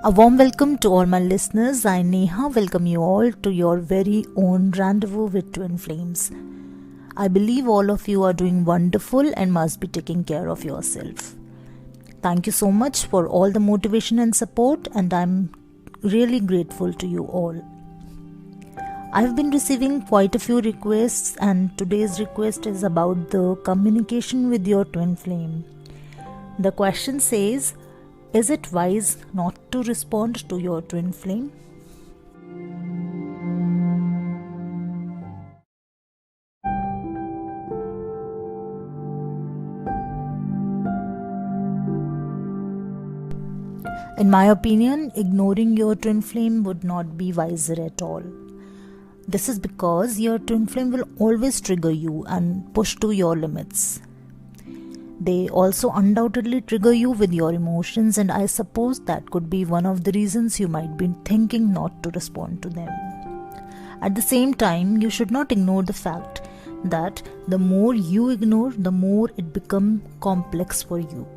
A warm welcome to all my listeners. I, Neha, welcome you all to your very own Rendezvous with Twin Flames. I believe all of you are doing wonderful and must be taking care of yourself. Thank you so much for all the motivation and support, and I'm really grateful to you all. I've been receiving quite a few requests, and today's request is about the communication with your twin flame. The question says, is it wise not to respond to your twin flame? In my opinion, ignoring your twin flame would not be wiser at all. This is because your twin flame will always trigger you and push to your limits. They also undoubtedly trigger you with your emotions, and I suppose that could be one of the reasons you might be thinking not to respond to them. At the same time, you should not ignore the fact that the more you ignore, the more it becomes complex for you.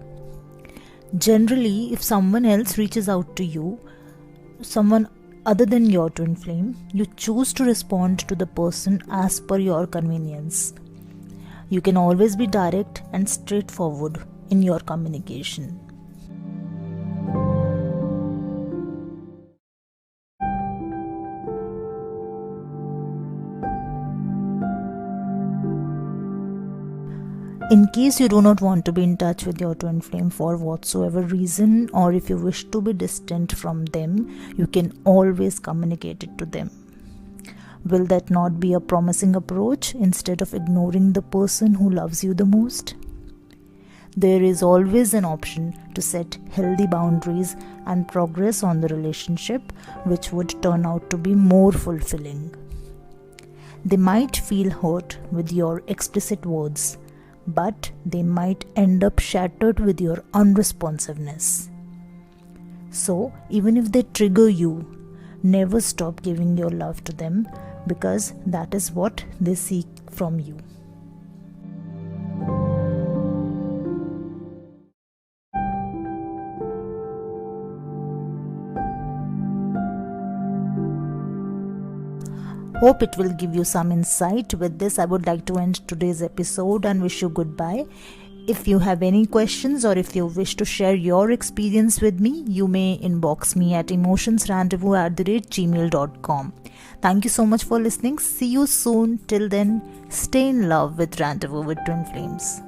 Generally, if someone else reaches out to you, someone other than your twin flame, you choose to respond to the person as per your convenience. You can always be direct and straightforward in your communication. In case you do not want to be in touch with your twin flame for whatsoever reason, or if you wish to be distant from them, you can always communicate it to them. Will that not be a promising approach instead of ignoring the person who loves you the most? There is always an option to set healthy boundaries and progress on the relationship, which would turn out to be more fulfilling. They might feel hurt with your explicit words, but they might end up shattered with your unresponsiveness. So, even if they trigger you, never stop giving your love to them, because that is what they seek from you. Hope it will give you some insight. With this, I would like to end today's episode and wish you goodbye. If you have any questions or if you wish to share your experience with me, you may inbox me at emotionsrendezvous@gmail.com. Thank you so much for listening. See you soon. Till then, stay in love with Rendezvous with Twin Flames.